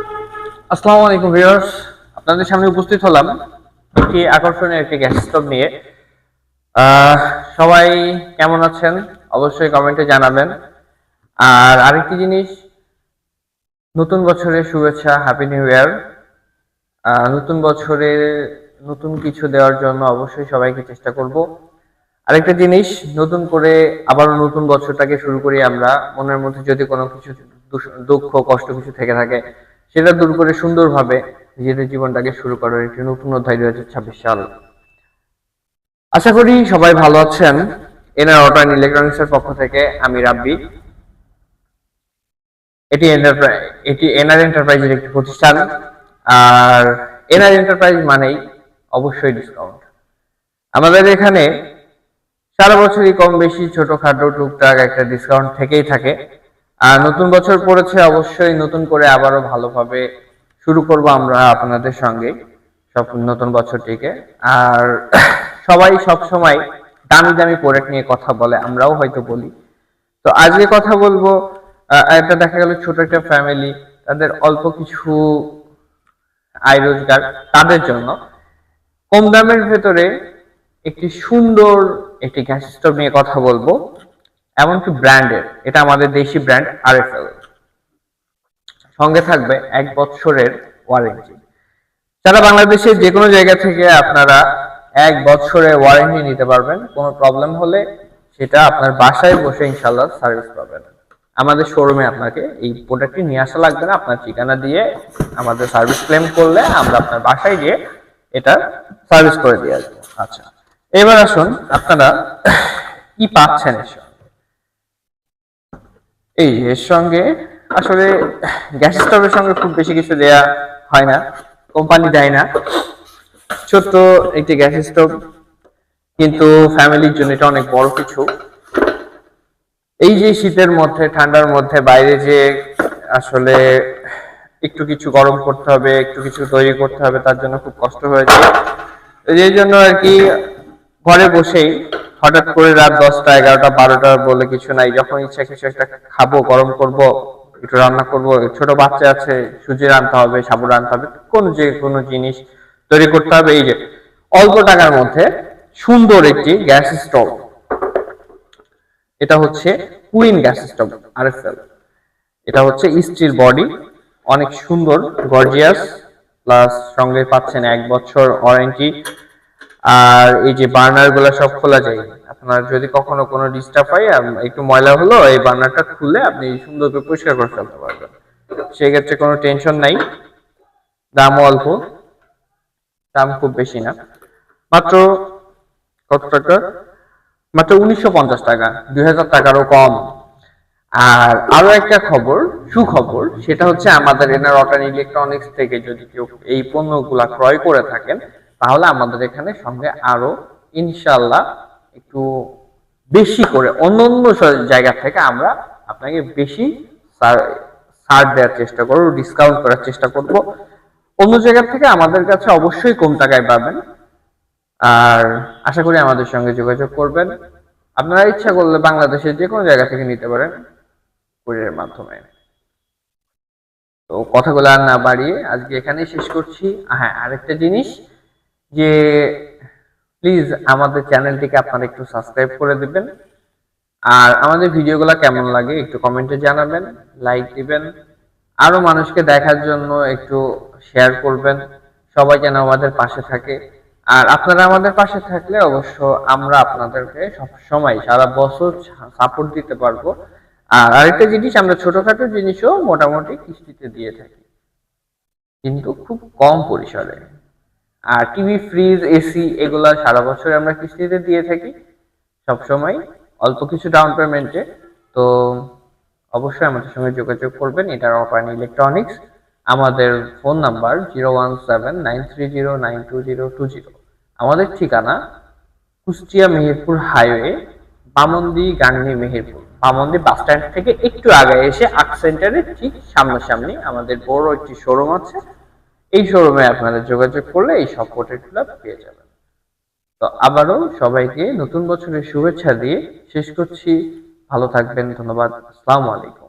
আসসালামু আলাইকুম ভিউয়ার্স, আপনাদের সামনে উপস্থিত হলাম একটি আকর্ষণীয় একটি গ্যাস স্টোভ নিয়ে। আহ, সবাই কেমন আছেন অবশ্যই কমেন্টে জানাবেন। আর আরেকটি জিনিস, নতুন বছরের শুভেচ্ছা, হ্যাপি নিউ ইয়ার। নতুন বছরে নতুন কিছু দেওয়ার জন্য অবশ্যই সবাইকে চেষ্টা করব। আরেকটা জিনিস, নতুন করে আবারও নতুন বছরটাকে শুরু করি আমরা। মনের মধ্যে যদি কোনো কিছু দুঃখ কষ্ট কিছু থেকে থাকে, সেটা দূর করে সুন্দরভাবে নিজেদের জীবনটাকে শুরু করার একটি নতুন অধ্যায় 2026 সাল। আশা করি সবাই ভালো আছেন। এনআর অটো অ্যান্ড ইলেকট্রনিক্স এর পক্ষ থেকে আমি রাব্বি। এটি এনআর এন্টারপ্রাইজের একটি প্রতিষ্ঠান। আর এনআর এন্টারপ্রাইজ মানেই অবশ্যই ডিসকাউন্ট। আমাদের এখানে সারা বছরই কম বেশি ছোটখাটো টুকটাক একটা ডিসকাউন্ট থেকেই থাকে। আর নতুন বছর পড়েছে, অবশ্যই নতুন করে আবারও ভালোভাবে শুরু করব আমরা আপনাদের সঙ্গে সব নতুন বছরটিকে। আর সবাই সব সময় দামি দামি প্রোডাক্ট নিয়ে কথা বলে, আমরাও হয়তো বলি। তো আজকে কথা বলবো, একটা দেখা গেল ছোট একটা ফ্যামিলি, তাদের অল্প কিছু আয় রোজগার, তাদের জন্য কম দামের ভেতরে একটি সুন্দর একটি গ্যাস স্টোভ নিয়ে কথা বলবো। এমনকি ব্র্যান্ডের, এটা আমাদের দেশি ব্র্যান্ড আরএফএল। সঙ্গে থাকবে 1 বছরের ওয়ারেন্টি। সারা বাংলাদেশের যে কোনো জায়গা থেকে আপনারা 1 বছরের ওয়ারেন্টি নিতে পারবেন। কোনো প্রবলেম হলে সেটা আপনার বাসায় বসে ইনশাল্লাহ সার্ভিস পাবেন। আমাদের শোরুমে আপনাকে এই প্রোডাক্টটি নিয়ে আসা লাগবে না। আপনার ঠিকানা দিয়ে আমাদের সার্ভিস ক্লেম করলে আমরা আপনার বাসায় গিয়ে এটা সার্ভিস করে দিয়ে আসবো। আচ্ছা, এবার আসুন আপনারা কি পাচ্ছেন এর সঙ্গে। এর সঙ্গে আসলে গ্যাস স্টোভের সঙ্গে খুব বেশি কিছু দেয়া হয় না, কোম্পানি দেয় না। ছোট্ট একটি গ্যাস স্টোভ, কিন্তু ফ্যামিলির জন্য এটা অনেক বড় কিছু। এই যে শীতের মধ্যে ঠান্ডার মধ্যে বাইরে যে আসলে একটু কিছু গরম করতে হবে, একটু কিছু তৈরি করতে হবে, তার জন্য খুব কষ্ট হয়ে যায়। এই জন্য আর কি ঘরে বসেই হঠাৎ করে রাত 10টা 11টা 12টা বলে কিছু নাই, যখন ইচ্ছা কিছু একটা খাবো, গরম করব, একটু রান্না করব, ছোট বাচ্চা আছে, সুজি রান্না হবে, সাবু রান্না হবে, যে কোনো জিনিস তৈরি করতে হবে। এই যে অল্প টাকার মধ্যে সুন্দর একটি গ্যাস স্টোভ, এটা হচ্ছে কুইন গ্যাস স্টোভ আরএফএল। এটা হচ্ছে স্টিল বডি, অনেক সুন্দর গর্জিয়াস, প্লাস সঙ্গে পাচ্ছেন 1 বছর ওয়ারেন্টি। আর এই যে বার্নার গুলা সব খোলা যায়, আপনার যদি কখনো কোনো ডিস্টার্ব হয়, একটু ময়লা হলো, এই বার্নারটা খুলে আপনি সুন্দর করে পরিষ্কার করে ফেলতে পারবেন। সেক্ষেত্রে কোনো টেনশন নাই। দামও অল্প, দাম খুব বেশি না, মাত্র কত টাকা, মাত্র 1950 টাকা, 2000 টাকারও কম। আর আরো একটা খবর, সুখবর, সেটা হচ্ছে আমাদের এনার অটো অ্যান্ড ইলেকট্রনিক্স থেকে যদি কেউ এই পণ্যগুলা ক্রয় করে থাকেন, তাহলে আমাদের এখানে সঙ্গে আরো ইনশাল্লাহ একটু বেশি করে অন্য অন্য জায়গা থেকে আমরা আপনাকে বেশি ছাড় দেওয়ার চেষ্টা করব, ডিসকাউন্ট করার চেষ্টা করব। অন্য জায়গা থেকে আমাদের কাছে অবশ্যই কম টাকায় পাবেন। আর আশা করি আমাদের সঙ্গে যোগাযোগ করবেন। আপনারা ইচ্ছা করলে বাংলাদেশের যে কোনো জায়গা থেকে নিতে পারেন কুরিয়ারের মাধ্যমে। তো কথাগুলো আর না বাড়িয়ে আজকে এখানেই শেষ করছি। হ্যাঁ, আরেকটা জিনিস, যে প্লিজ আমাদের চ্যানেলটিকে আপনারা একটু সাবস্ক্রাইব করে দিবেন। আর আমাদের ভিডিওগুলো কেমন লাগে একটু কমেন্টে জানাবেন, লাইক দিবেন, আরো মানুষকে দেখার জন্য একটু শেয়ার করবেন। সবাই যেন আমাদের পাশে থাকে। আর আপনারা আমাদের পাশে থাকলে অবশ্য আমরা আপনাদেরকে সব সময় সারা বছর সাপোর্ট দিতে পারবো। আর আরেকটা জিনিস, আমরা ছোটখাটো জিনিসও মোটামুটি কিস্তিতে দিয়ে থাকি, কিন্তু খুব কম পরিসরে। আর টিভি, ফ্রিজ, এসি এগুলা সারা বছর আমরা কিস্তিতে দিয়ে থাকি, সবসময় অল্প কিছু ডাউন পেমেন্টে। তো অবশ্যই আমাদের সঙ্গে যোগাযোগ করবেন। এটা অপারেন ইলেকট্রনিক্স। আমাদের ফোন নাম্বার 017930922020। আমাদের ঠিকানা Kushtia Meherpur highway, Bamondi Gangni Meherpur. Bamondi bus stand থেকে একটু আগে এসে আর্ট সেন্টারের ঠিক সামনাসামনি আমাদের বড় একটি শোরুম আছে। এই শোরুমে আপনারা যোগাযোগ করলে এই সব প্রোডাক্টগুলো পেয়ে যাবেন। তো আবারও সবাইকে নতুন বছরের শুভেচ্ছা দিয়ে শেষ করছি। ভালো থাকবেন, ধন্যবাদ, আসসালামু আলাইকুম।